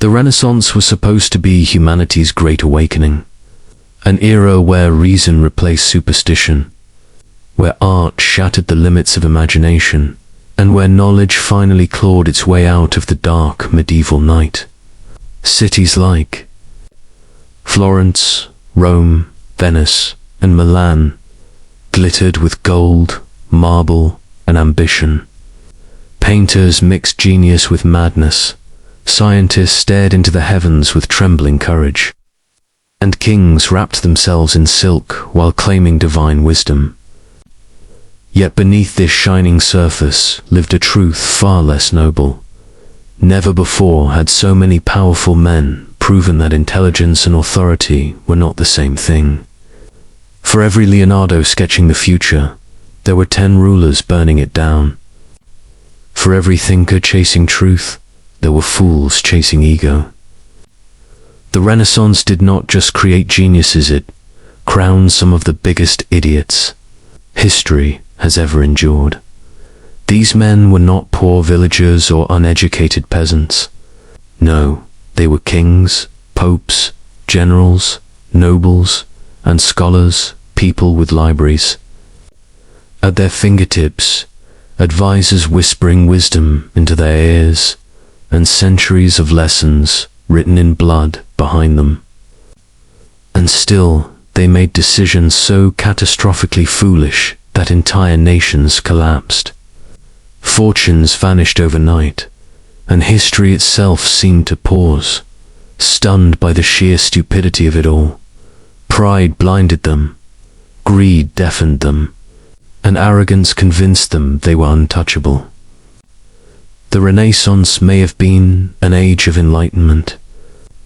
The Renaissance was supposed to be humanity's great awakening, an era where reason replaced superstition, where art shattered the limits of imagination, and where knowledge finally clawed its way out of the dark medieval night. Cities like Florence, Rome, Venice, and Milan glittered with gold, marble, and ambition. Painters mixed genius with madness. Scientists stared into the heavens with trembling courage. And kings wrapped themselves in silk while claiming divine wisdom. Yet beneath this shining surface lived a truth far less noble. Never before had so many powerful men proven that intelligence and authority were not the same thing. For every Leonardo sketching the future, there were 10 rulers burning it down. For every thinker chasing truth, there were fools chasing ego. The Renaissance did not just create geniuses, it crowned some of the biggest idiots history has ever endured. These men were not poor villagers or uneducated peasants. No, they were kings, popes, generals, nobles, and scholars, people with libraries. At their fingertips, advisors whispering wisdom into their ears, and centuries of lessons written in blood behind them. And still, they made decisions so catastrophically foolish that entire nations collapsed. Fortunes vanished overnight, and history itself seemed to pause, stunned by the sheer stupidity of it all. Pride blinded them, greed deafened them, and arrogance convinced them they were untouchable. The Renaissance may have been an age of enlightenment,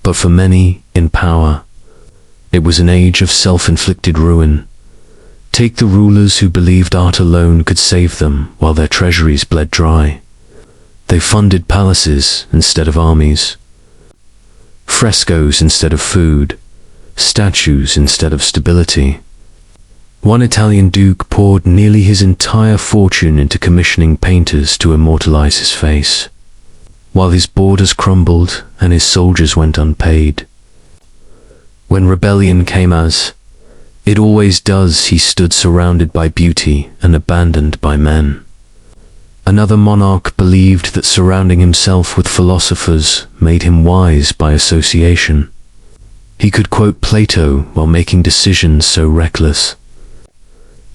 but for many in power, it was an age of self-inflicted ruin. Take the rulers who believed art alone could save them while their treasuries bled dry. They funded palaces instead of armies, frescoes instead of food, statues instead of stability. One Italian duke poured nearly his entire fortune into commissioning painters to immortalize his face, while his borders crumbled and his soldiers went unpaid. When rebellion came, as it always does, he stood surrounded by beauty and abandoned by men. Another monarch believed that surrounding himself with philosophers made him wise by association. He could quote Plato while making decisions so reckless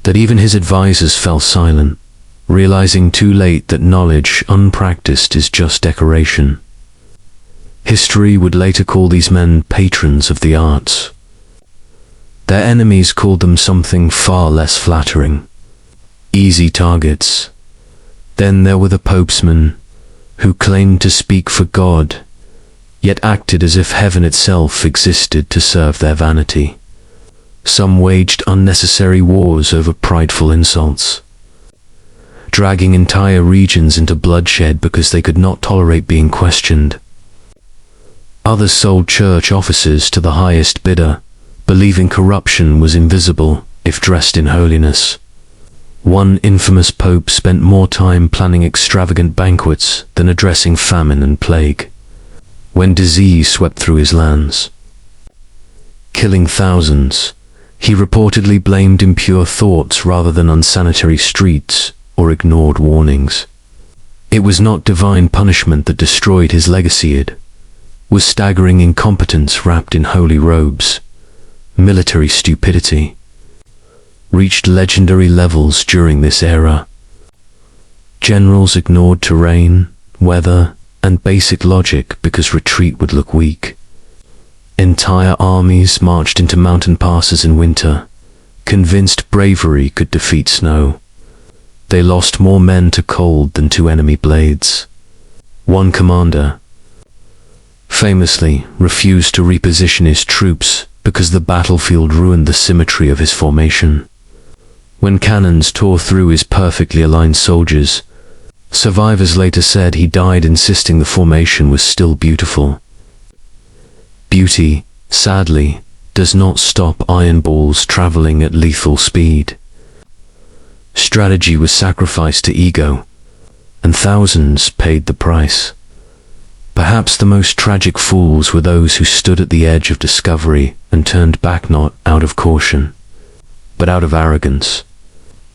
that even his advisors fell silent, realizing too late that knowledge unpracticed is just decoration. History would later call these men patrons of the arts. Their enemies called them something far less flattering: easy targets. Then there were the popesmen, who claimed to speak for God, yet acted as if heaven itself existed to serve their vanity. Some waged unnecessary wars over prideful insults, dragging entire regions into bloodshed because they could not tolerate being questioned. Others sold church offices to the highest bidder, believing corruption was invisible if dressed in holiness. One infamous pope spent more time planning extravagant banquets than addressing famine and plague, when disease swept through his lands. Killing thousands, he reportedly blamed impure thoughts rather than unsanitary streets or ignored warnings. It was not divine punishment that destroyed his legacy, it was staggering incompetence wrapped in holy robes. Military stupidity reached legendary levels during this era. Generals ignored terrain, weather, and basic logic because retreat would look weak. Entire armies marched into mountain passes in winter, convinced bravery could defeat snow. They lost more men to cold than to enemy blades. One commander famously refused to reposition his troops because the battlefield ruined the symmetry of his formation. When cannons tore through his perfectly aligned soldiers, survivors later said he died insisting the formation was still beautiful. Beauty, sadly, does not stop iron balls traveling at lethal speed. Strategy was sacrificed to ego, and thousands paid the price. Perhaps the most tragic fools were those who stood at the edge of discovery and turned back not out of caution, but out of arrogance.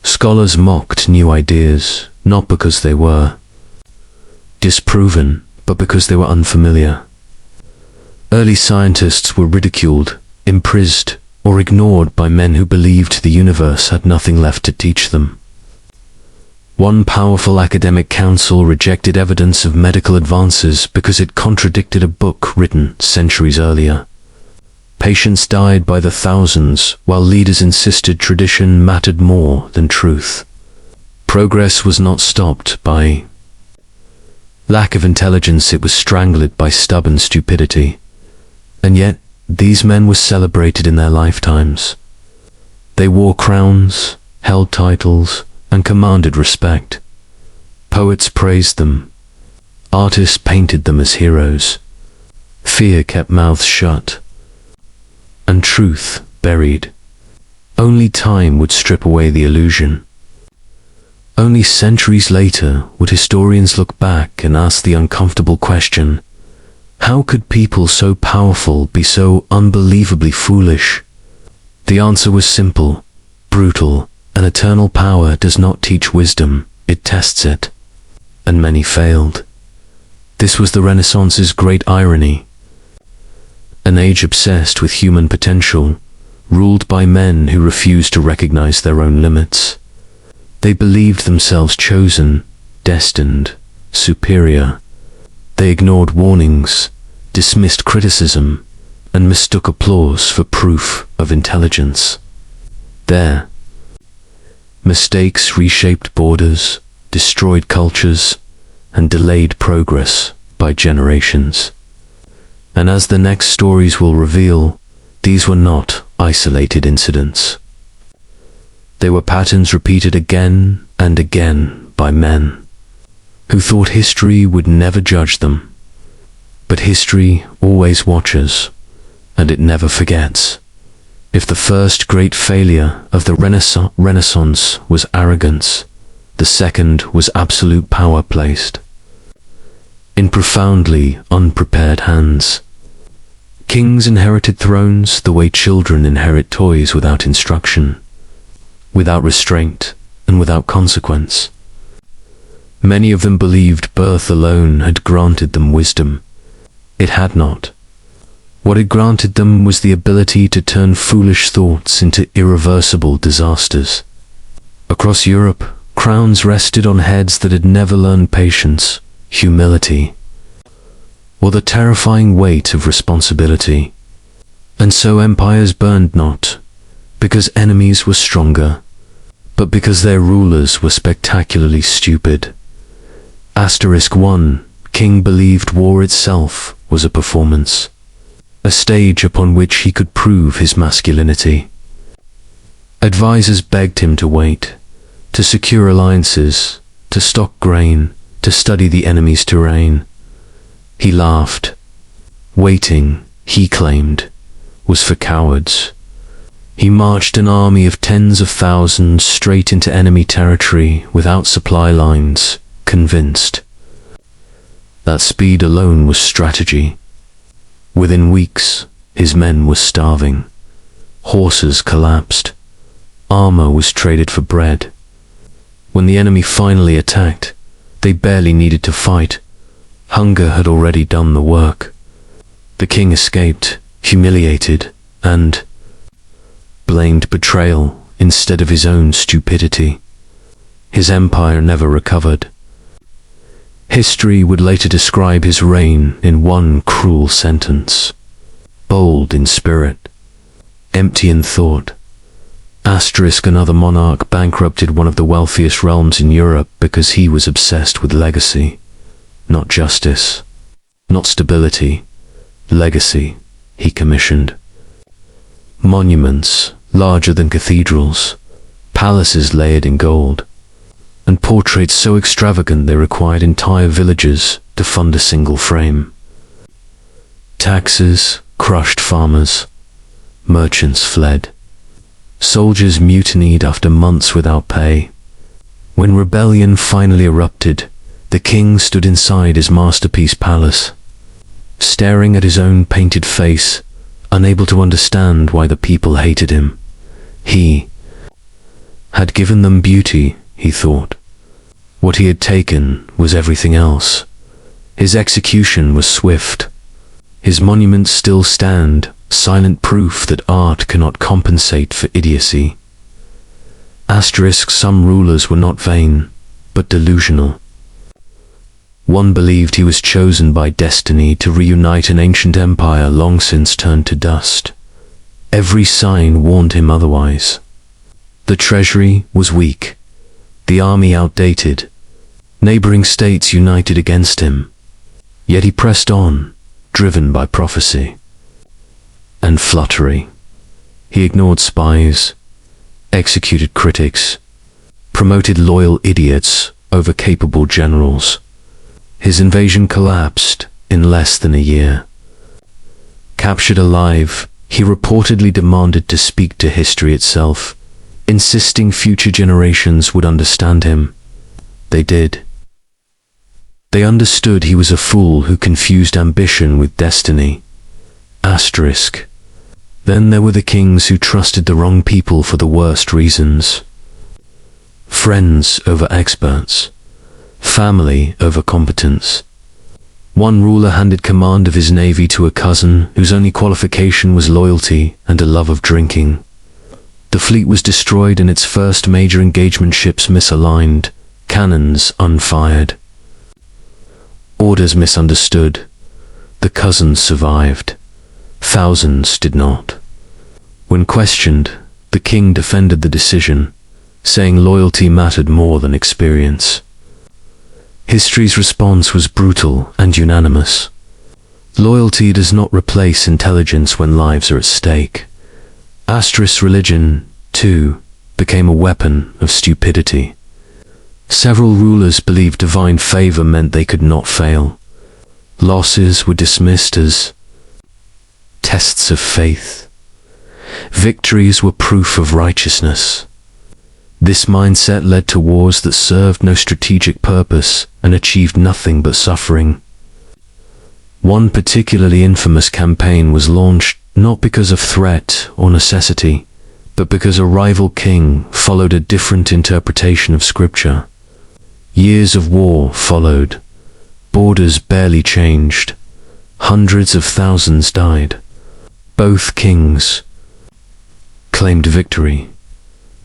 Scholars mocked new ideas, not because they were disproven, but because they were unfamiliar. Early scientists were ridiculed, imprisoned, or ignored by men who believed the universe had nothing left to teach them. One powerful academic council rejected evidence of medical advances because it contradicted a book written centuries earlier. Patients died by the thousands, while leaders insisted tradition mattered more than truth. Progress was not stopped by lack of intelligence, it was strangled by stubborn stupidity. And yet, these men were celebrated in their lifetimes. They wore crowns, held titles, and commanded respect. Poets praised them. Artists painted them as heroes. Fear kept mouths shut, and truth buried. Only time would strip away the illusion. Only centuries later would historians look back and ask the uncomfortable question, how could people so powerful be so unbelievably foolish? The answer was simple, brutal. An eternal power does not teach wisdom, it tests it. And many failed. This was the Renaissance's great irony. An age obsessed with human potential, ruled by men who refused to recognize their own limits. They believed themselves chosen, destined, superior. They ignored warnings, dismissed criticism, and mistook applause for proof of intelligence. Their mistakes reshaped borders, destroyed cultures, and delayed progress by generations. And as the next stories will reveal, these were not isolated incidents. They were patterns repeated again and again by men who thought history would never judge them. But history always watches, and it never forgets. If the first great failure of the Renaissance was arrogance, the second was absolute power placed in profoundly unprepared hands. Kings inherited thrones the way children inherit toys, without instruction, without restraint, and without consequence. Many of them believed birth alone had granted them wisdom. It had not. What it granted them was the ability to turn foolish thoughts into irreversible disasters. Across Europe, crowns rested on heads that had never learned patience, humility, or the terrifying weight of responsibility. And so empires burned not because enemies were stronger, but because their rulers were spectacularly stupid. *1. King believed war itself was a performance, a stage upon which he could prove his masculinity. Advisors begged him to wait, to secure alliances, to stock grain, to study the enemy's terrain. He laughed. Waiting, he claimed, was for cowards. He marched an army of tens of thousands straight into enemy territory without supply lines, convinced that speed alone was strategy. Within weeks, his men were starving. Horses collapsed. Armor was traded for bread. When the enemy finally attacked, they barely needed to fight. Hunger had already done the work. The king escaped, humiliated, and blamed betrayal instead of his own stupidity. His empire never recovered. History would later describe his reign in one cruel sentence: bold in spirit, empty in thought. Another monarch bankrupted one of the wealthiest realms in Europe because he was obsessed with legacy, not justice, not stability. Legacy, he commissioned. Monuments larger than cathedrals, palaces layered in gold, and portraits so extravagant they required entire villages to fund a single frame. Taxes crushed farmers. Merchants fled. Soldiers mutinied after months without pay. When rebellion finally erupted, the king stood inside his masterpiece palace, staring at his own painted face, unable to understand why the people hated him. He had given them beauty, he thought. What he had taken was everything else. His execution was swift. His monuments still stand, silent proof that art cannot compensate for idiocy. Some rulers were not vain, but delusional. One believed he was chosen by destiny to reunite an ancient empire long since turned to dust. Every sign warned him otherwise. The treasury was weak, the army outdated, neighboring states united against him. Yet he pressed on, driven by prophecy and flattery. He ignored spies, executed critics, promoted loyal idiots over capable generals. His invasion collapsed in less than a year. Captured alive, he reportedly demanded to speak to history itself, insisting future generations would understand him. They did. They understood he was a fool who confused ambition with destiny. Then there were the kings who trusted the wrong people for the worst reasons. Friends over experts. Family over competence. One ruler handed command of his navy to a cousin whose only qualification was loyalty and a love of drinking. The fleet was destroyed and its first major engagement ships misaligned, cannons unfired. Orders misunderstood. The cousins survived. Thousands did not. When questioned, the king defended the decision, saying loyalty mattered more than experience. History's response was brutal and unanimous. Loyalty does not replace intelligence when lives are at stake. Religion, too, became a weapon of stupidity. Several rulers believed divine favor meant they could not fail. Losses were dismissed as tests of faith. Victories were proof of righteousness. This mindset led to wars that served no strategic purpose and achieved nothing but suffering. One particularly infamous campaign was launched not because of threat or necessity, but because a rival king followed a different interpretation of scripture. Years of war followed. Borders barely changed. Hundreds of thousands died. Both kings claimed victory.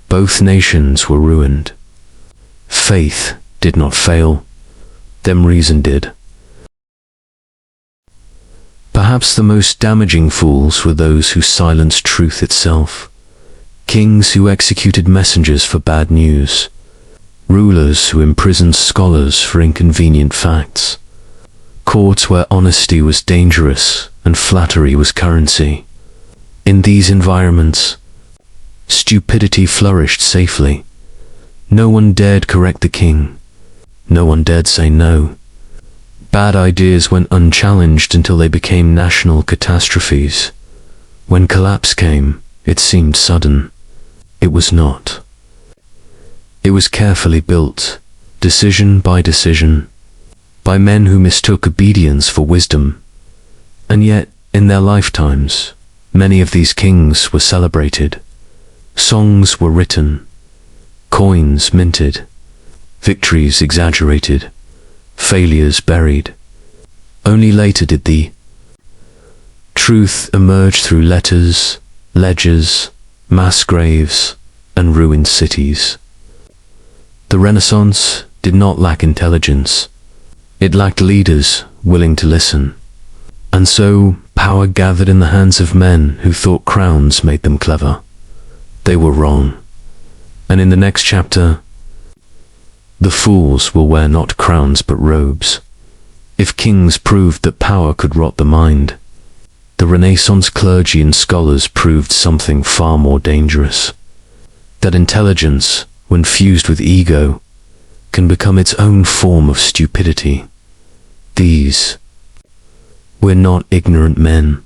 Both nations were ruined. Faith did not fail. Them reason did. Perhaps the most damaging fools were those who silenced truth itself. Kings who executed messengers for bad news. Rulers who imprisoned scholars for inconvenient facts. Courts where honesty was dangerous and flattery was currency. In these environments, stupidity flourished safely. No one dared correct the king. No one dared say no. Bad ideas went unchallenged until they became national catastrophes. When collapse came, it seemed sudden. It was not. It was carefully built, decision by decision, by men who mistook obedience for wisdom. And yet, in their lifetimes, many of these kings were celebrated. Songs were written, coins minted, victories exaggerated, failures buried. Only later did the truth emerge through letters, ledgers, mass graves, and ruined cities. The Renaissance did not lack intelligence. It lacked leaders willing to listen. And so, power gathered in the hands of men who thought crowns made them clever. They were wrong. And in the next chapter, the fools will wear not crowns but robes. If kings proved that power could rot the mind, the Renaissance clergy and scholars proved something far more dangerous. That intelligence, when fused with ego, can become its own form of stupidity. These were not ignorant men.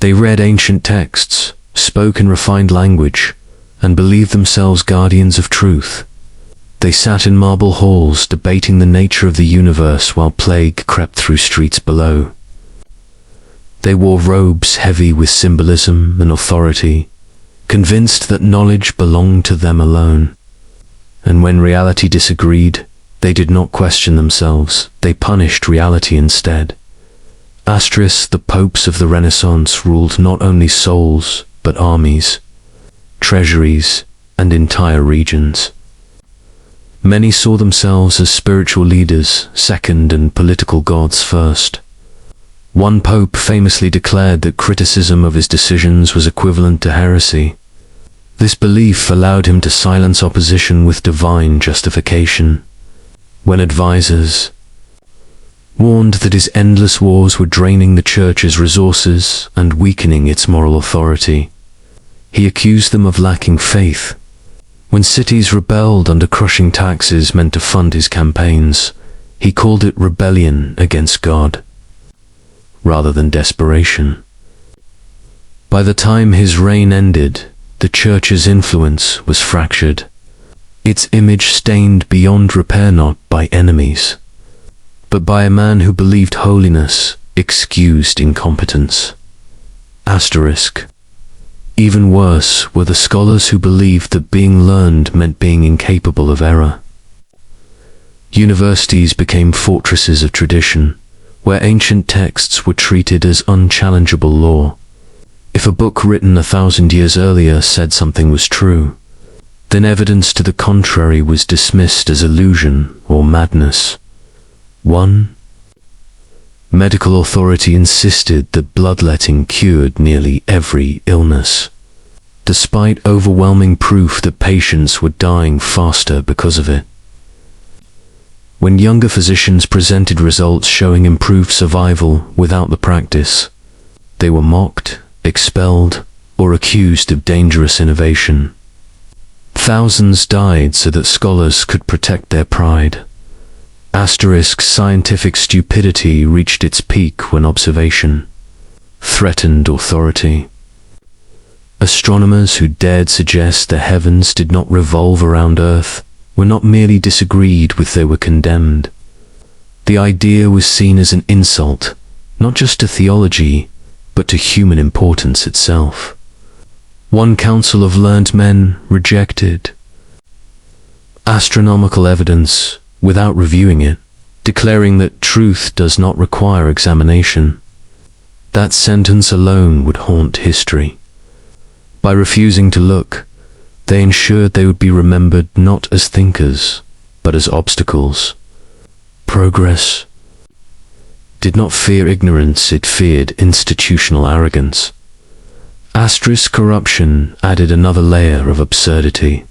They read ancient texts, spoke in refined language, and believed themselves guardians of truth. They sat in marble halls debating the nature of the universe while plague crept through streets below. They wore robes heavy with symbolism and authority, convinced that knowledge belonged to them alone. And when reality disagreed, they did not question themselves, they punished reality instead. The popes of the Renaissance ruled not only souls, but armies, treasuries, and entire regions. Many saw themselves as spiritual leaders second and political gods first. One pope famously declared that criticism of his decisions was equivalent to heresy. This belief allowed him to silence opposition with divine justification. When advisors warned that his endless wars were draining the church's resources and weakening its moral authority, he accused them of lacking faith. When cities rebelled under crushing taxes meant to fund his campaigns, he called it rebellion against God, rather than desperation. By the time his reign ended, the church's influence was fractured, its image stained beyond repair not by enemies, but by a man who believed holiness excused incompetence. Even worse were the scholars who believed that being learned meant being incapable of error. Universities became fortresses of tradition, where ancient texts were treated as unchallengeable law. If a book written 1,000 years earlier said something was true, then evidence to the contrary was dismissed as illusion or madness. 1. Medical authority insisted that bloodletting cured nearly every illness, despite overwhelming proof that patients were dying faster because of it. When younger physicians presented results showing improved survival without the practice, they were mocked, expelled, or accused of dangerous innovation. Thousands died so that scholars could protect their pride. Scientific stupidity reached its peak when observation threatened authority. Astronomers who dared suggest the heavens did not revolve around Earth were not merely disagreed with, they were condemned. The idea was seen as an insult, not just to theology, but to human importance itself. One council of learned men rejected astronomical evidence without reviewing it, declaring that truth does not require examination. That sentence alone would haunt history. By refusing to look, they ensured they would be remembered not as thinkers, but as obstacles. Progress did not fear ignorance, it feared institutional arrogance. Corruption added another layer of absurdity.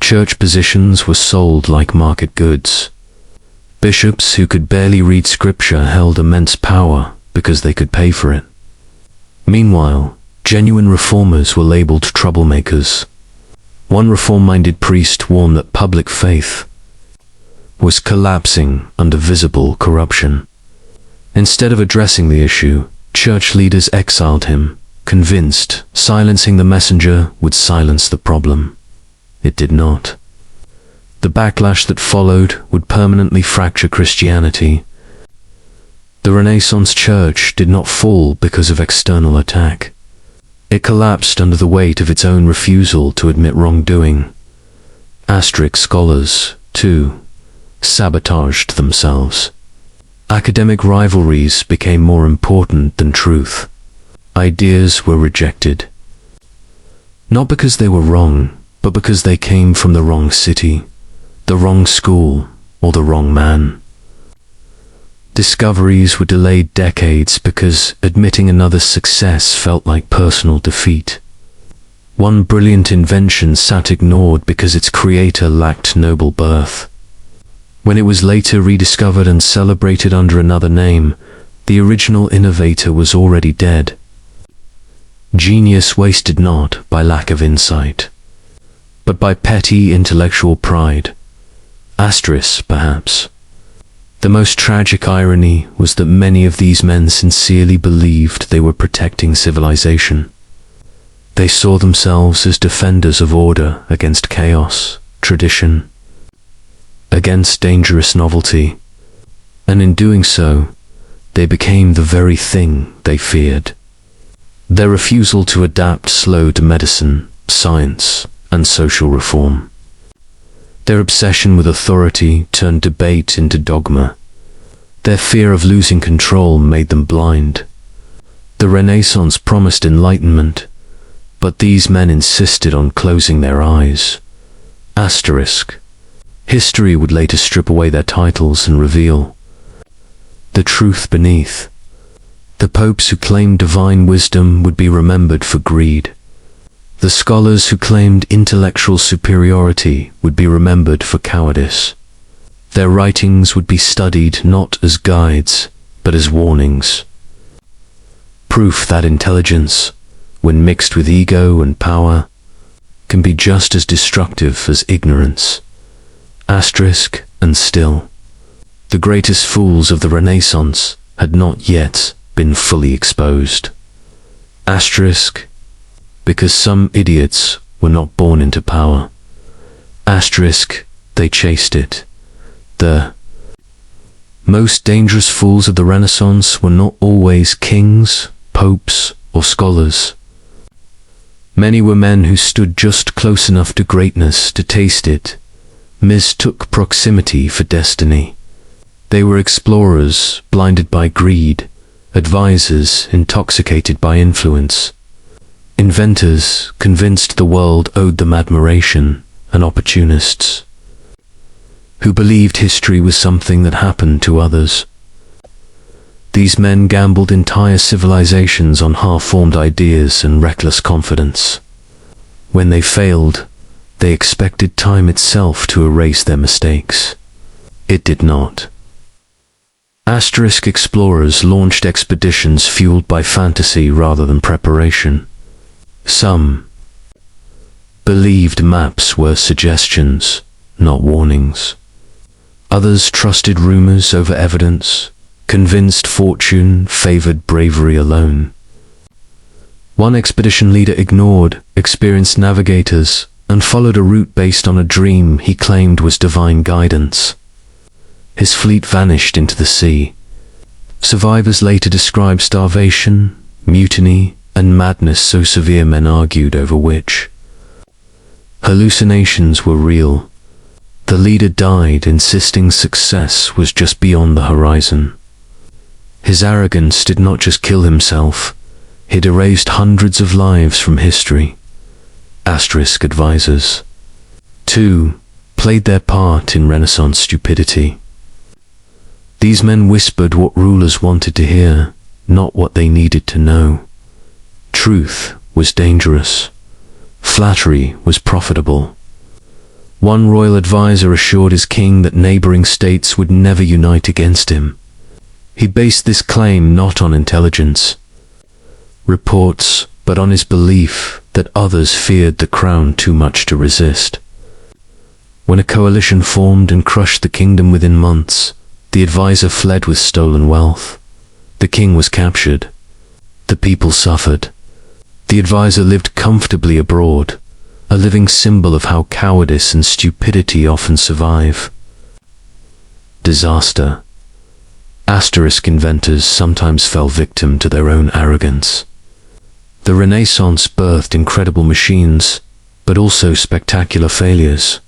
Church positions were sold like market goods. Bishops who could barely read scripture held immense power because they could pay for it. Meanwhile, genuine reformers were labeled troublemakers. One reform-minded priest warned that public faith was collapsing under visible corruption. Instead of addressing the issue, church leaders exiled him, convinced silencing the messenger would silence the problem. It did not. The backlash that followed would permanently fracture Christianity. The Renaissance church did not fall because of external attack. It collapsed under the weight of its own refusal to admit wrongdoing. Scholars, too, sabotaged themselves. Academic rivalries became more important than truth. Ideas were rejected, not because they were wrong, but because they came from the wrong city, the wrong school, or the wrong man. Discoveries were delayed decades because admitting another's success felt like personal defeat. One brilliant invention sat ignored because its creator lacked noble birth. When it was later rediscovered and celebrated under another name, the original innovator was already dead. Genius wasted not by lack of insight, but by petty intellectual pride. Perhaps. The most tragic irony was that many of these men sincerely believed they were protecting civilization. They saw themselves as defenders of order against chaos, tradition, against dangerous novelty, and in doing so, they became the very thing they feared. Their refusal to adapt slowed medicine, science, and social reform. Their obsession with authority turned debate into dogma. Their fear of losing control made them blind. The Renaissance promised enlightenment, but these men insisted on closing their eyes. Asterisk. History would later strip away their titles and reveal the truth beneath. The popes who claimed divine wisdom would be remembered for greed. The scholars who claimed intellectual superiority would be remembered for cowardice. Their writings would be studied not as guides, but as warnings. Proof that intelligence, when mixed with ego and power, can be just as destructive as ignorance. Asterisk. And still, the greatest fools of the Renaissance had not yet been fully exposed. Asterisk. Because some idiots were not born into power. Asterisk. They chased it. The most dangerous fools of the Renaissance were not always kings, popes, or scholars. Many were men who stood just close enough to greatness to taste it, mistook proximity for destiny. They were explorers, blinded by greed, advisors, intoxicated by influence, inventors, convinced the world owed them admiration, and opportunists, who believed history was something that happened to others. These men gambled entire civilizations on half-formed ideas and reckless confidence. When they failed, they expected time itself to erase their mistakes. It did not. Asterisk. Explorers launched expeditions fueled by fantasy rather than preparation. Some believed maps were suggestions, not warnings. Others trusted rumors over evidence, convinced fortune favored bravery alone. One expedition leader ignored experienced navigators and followed a route based on a dream he claimed was divine guidance. His fleet vanished into the sea. Survivors later described starvation, mutiny, and madness so severe men argued over which. Hallucinations were real. The leader died, insisting success was just beyond the horizon. His arrogance did not just kill himself, it erased hundreds of lives from history. Asterisk. Advisors, too, played their part in Renaissance stupidity. These men whispered what rulers wanted to hear, not what they needed to know. Truth was dangerous. Flattery was profitable. One royal advisor assured his king that neighboring states would never unite against him. He based this claim not on intelligence, reports, but on his belief that others feared the crown too much to resist. When a coalition formed and crushed the kingdom within months, the advisor fled with stolen wealth. The king was captured. The people suffered. The advisor lived comfortably abroad, a living symbol of how cowardice and stupidity often survive. Disaster. Asterisk. Inventors sometimes fell victim to their own arrogance. The Renaissance birthed incredible machines, but also spectacular failures.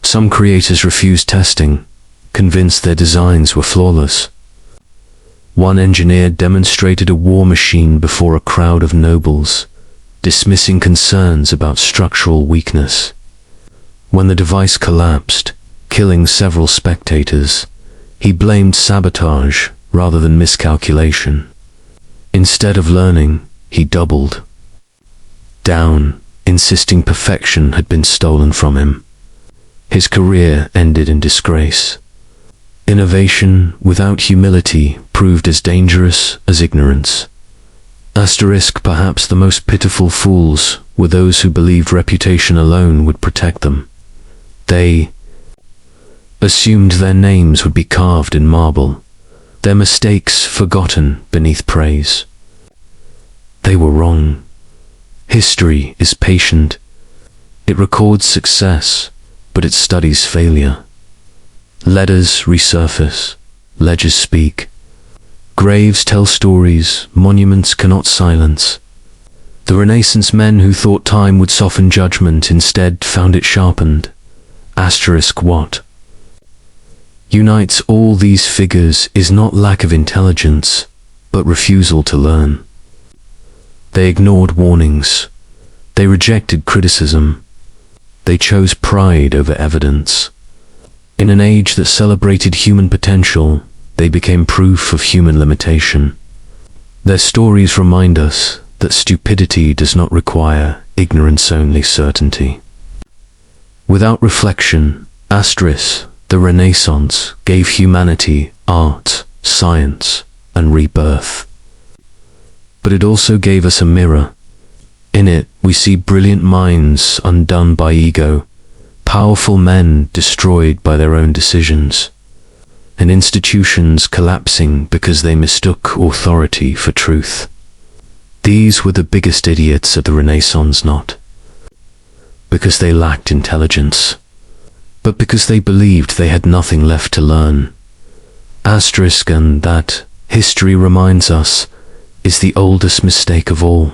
Some creators refused testing, convinced their designs were flawless. One engineer demonstrated a war machine before a crowd of nobles, dismissing concerns about structural weakness. When the device collapsed, killing several spectators, he blamed sabotage rather than miscalculation. Instead of learning, he doubled down, insisting perfection had been stolen from him. His career ended in disgrace. Innovation without humility proved as dangerous as ignorance. Asterisk. Perhaps the most pitiful fools were those who believed reputation alone would protect them. They assumed their names would be carved in marble, their mistakes forgotten beneath praise. They were wrong. History is patient. It records success, but it studies failure. Letters resurface, ledgers speak. Graves tell stories, monuments cannot silence. The Renaissance men who thought time would soften judgment instead found it sharpened. Asterisk what unites all these figures is not lack of intelligence, but refusal to learn. They ignored warnings. They rejected criticism. They chose pride over evidence. In an age that celebrated human potential, they became proof of human limitation. Their stories remind us that stupidity does not require ignorance, only certainty. Without reflection, the Renaissance gave humanity art, science, and rebirth. But it also gave us a mirror. In it, we see brilliant minds undone by ego, powerful men destroyed by their own decisions, and institutions collapsing because they mistook authority for truth. These were the biggest idiots of the Renaissance, not because they lacked intelligence, but because they believed they had nothing left to learn. And that, history reminds us, is the oldest mistake of all.